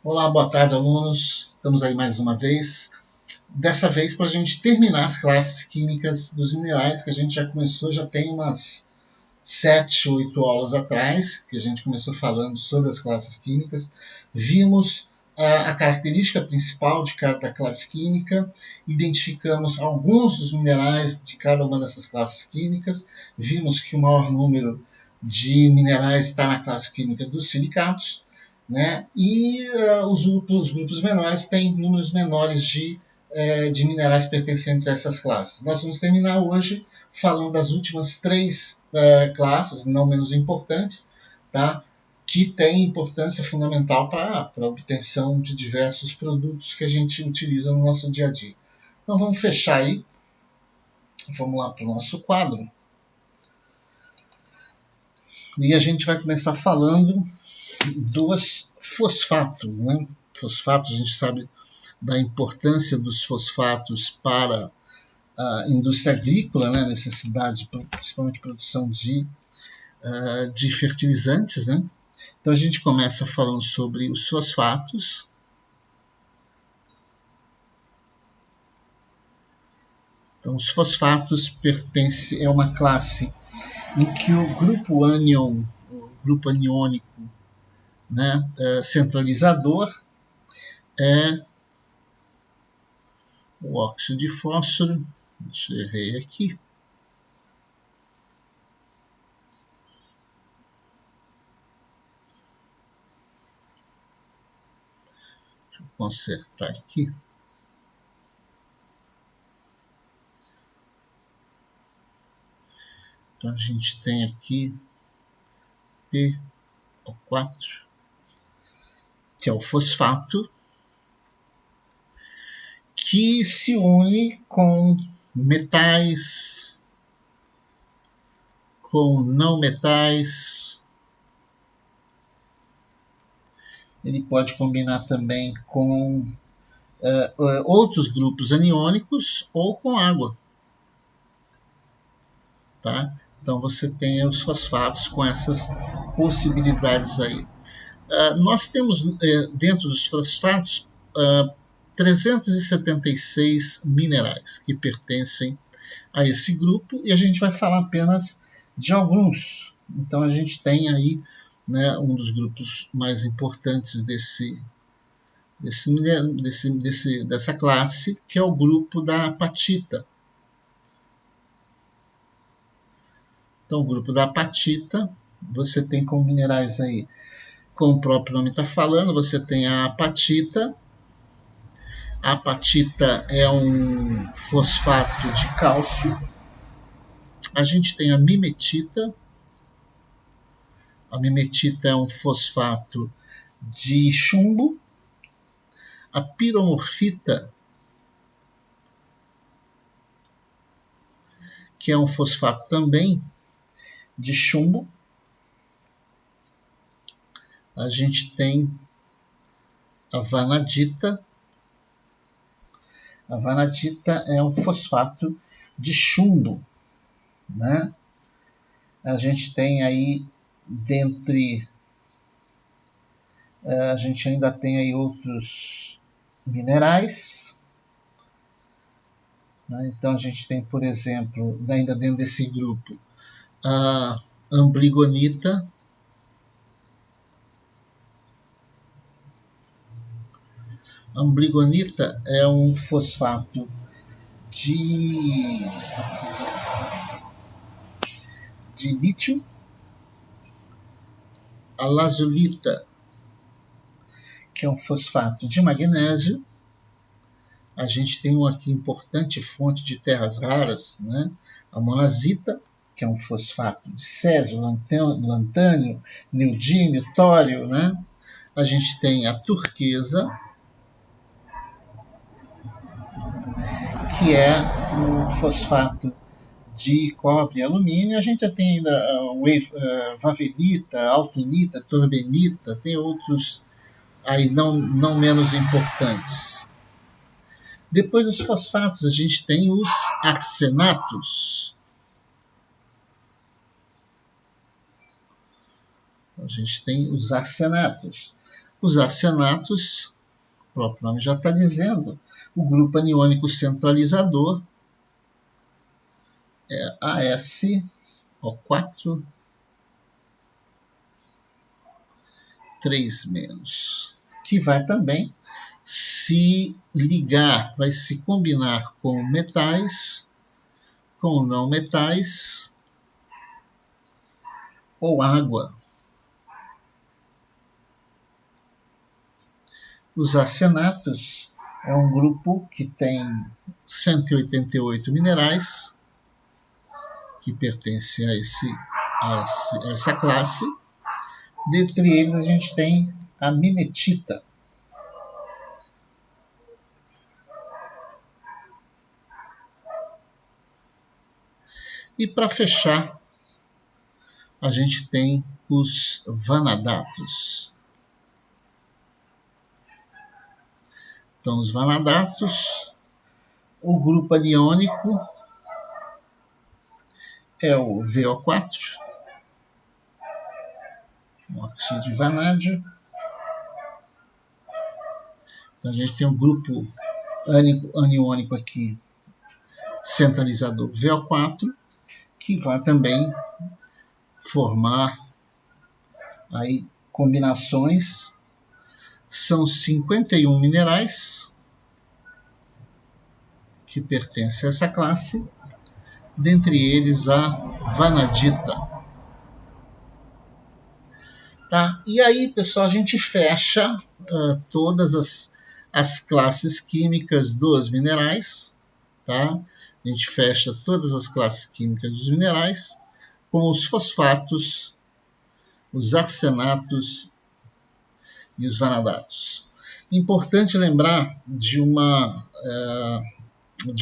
Olá, boa tarde, alunos. Estamos aí mais uma vez. Dessa vez para a gente terminar as classes químicas dos minerais, que a gente já começou, já tem umas 7, 8 aulas atrás, que a gente começou falando sobre as classes químicas. Vimos a característica principal de cada classe química, identificamos alguns dos minerais de cada uma dessas classes químicas, vimos que o maior número de minerais está na classe química dos silicatos, né? E os grupos menores têm números menores de minerais pertencentes a essas classes. Nós vamos terminar hoje falando das últimas 3 classes, não menos importantes, tá? Que têm importância fundamental para a obtenção de diversos produtos que a gente utiliza no nosso dia a dia. Então vamos fechar aí, vamos lá para o nosso quadro. E a gente vai começar falando dos fosfatos, né? Fosfatos, a gente sabe da importância dos fosfatos para a indústria agrícola, né? A necessidade, principalmente de produção de fertilizantes, né? Então a gente começa falando sobre os fosfatos. Então os fosfatos pertencem, é uma classe em que o grupo ânion, o grupo aniônico, né, centralizador é o óxido de fósforo. Deixa eu errei aqui. Deixa eu consertar aqui. Então a gente tem aqui PO4, que é o fosfato, que se une com metais, com não metais. Ele pode combinar também com outros grupos aniônicos ou com água. Tá? Então você tem os fosfatos com essas possibilidades aí. Nós temos dentro dos fosfatos 376 minerais que pertencem a esse grupo e a gente vai falar apenas de alguns. Então a gente tem aí, né, um dos grupos mais importantes dessa classe, que é o grupo da apatita. Então o grupo da apatita, você tem como minerais aí, como o próprio nome está falando, você tem a apatita. A apatita é um fosfato de cálcio. A gente tem a mimetita. A mimetita é um fosfato de chumbo. A piromorfita, que é um fosfato também de chumbo. A gente tem a vanadita. A vanadita é um fosfato de chumbo, né? A gente tem aí a gente ainda tem aí outros minerais, né? Então a gente tem, por exemplo, ainda dentro desse grupo, a ambligonita. A ambligonita é um fosfato de lítio. A lazulita, que é um fosfato de magnésio. A gente tem uma aqui importante fonte de terras raras, né? A monazita, que é um fosfato de césio, lantânio, neodímio, tório, né? A gente tem a turquesa, que é um fosfato de cobre e alumínio. A gente já tem ainda a vavelita, a altunita, a torbenita, tem outros aí não menos importantes. Depois dos fosfatos, a gente tem os arsenatos. A gente tem os arsenatos. Os arsenatos, o próprio nome já está dizendo, o grupo aniônico centralizador é AsO4 3-, que vai também se ligar, vai se combinar com metais, com não metais ou água. Os arsenatos é um grupo que tem 188 minerais, que pertence a essa classe. Dentre eles a gente tem a mimetita. E para fechar, a gente tem os vanadatos. Então, os vanadatos, o grupo aniônico é o VO4, o óxido de vanádio. Então, a gente tem um grupo aniônico aqui, centralizador VO4, que vai também formar aí combinações. São 51 minerais que pertencem a essa classe, dentre eles a vanadita. Tá? E aí, pessoal, a gente fecha todas as classes químicas dos minerais. Tá? A gente fecha todas as classes químicas dos minerais com os fosfatos, os arsenatos e os vanadatos. Importante lembrar de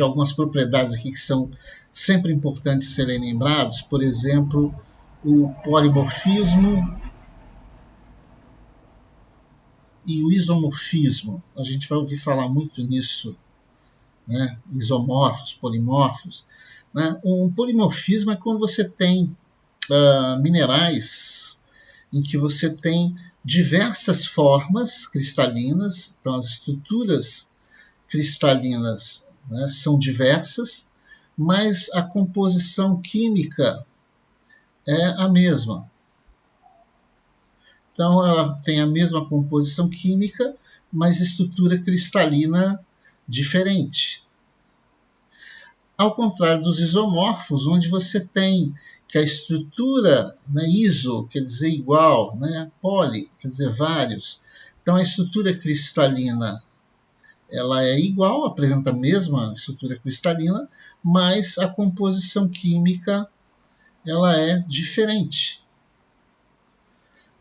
algumas propriedades aqui que são sempre importantes serem lembrados, por exemplo, o polimorfismo e o isomorfismo. A gente vai ouvir falar muito nisso, né? Isomorfos, polimorfos. Né? Um polimorfismo é quando você tem minerais em que você tem diversas formas cristalinas, então as estruturas cristalinas, né, são diversas, mas a composição química é a mesma. Então ela tem a mesma composição química, mas estrutura cristalina diferente. Ao contrário dos isomorfos, onde você tem que a estrutura, né, iso quer dizer igual, né, poli quer dizer vários. Então a estrutura cristalina ela é igual, apresenta a mesma estrutura cristalina, mas a composição química ela é diferente.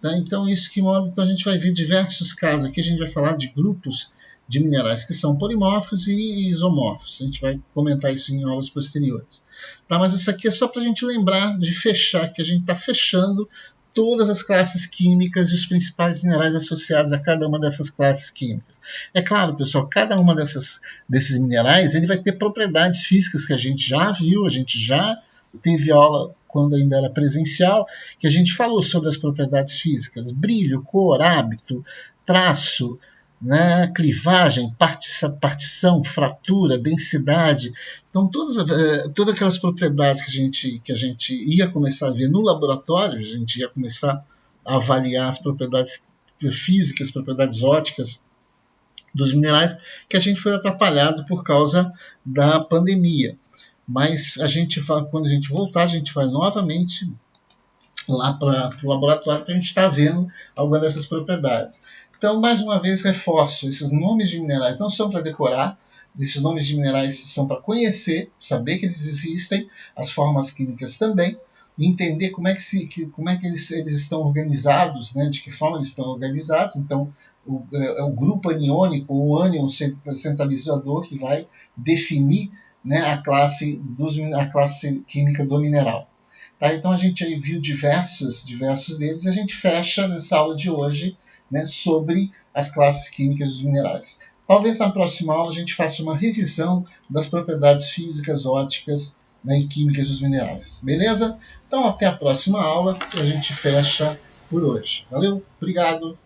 Tá? Então isso que modo, então a gente vai ver diversos casos. Aqui a gente vai falar de grupos de minerais que são polimorfos e isomorfos. A gente vai comentar isso em aulas posteriores. Tá? Mas isso aqui é só para a gente lembrar de fechar, que a gente está fechando todas as classes químicas e os principais minerais associados a cada uma dessas classes químicas. É claro, pessoal, cada uma desses minerais ele vai ter propriedades físicas que a gente já viu, a gente já teve aula quando ainda era presencial, que a gente falou sobre as propriedades físicas: brilho, cor, hábito, traço, né, clivagem, partição, fratura, densidade. Então, todas aquelas propriedades que a gente ia começar a ver no laboratório, a gente ia começar a avaliar as propriedades físicas, propriedades ópticas dos minerais, que a gente foi atrapalhado por causa da pandemia. Mas quando a gente voltar, a gente vai novamente lá para o laboratório para a gente estar vendo alguma dessas propriedades. Então, mais uma vez, reforço, esses nomes de minerais não são para decorar, esses nomes de minerais são para conhecer, saber que eles existem, as formas químicas também, entender como é que eles estão organizados, né, de que forma eles estão organizados. Então, é o grupo aniônico, o ânion centralizador, que vai definir, né, a classe química do mineral. Tá? Então a gente aí viu diversos deles e a gente fecha nessa aula de hoje, né, sobre as classes químicas dos minerais. Talvez na próxima aula a gente faça uma revisão das propriedades físicas, ópticas, né, e químicas dos minerais. Beleza? Então até a próxima aula e a gente fecha por hoje. Valeu? Obrigado!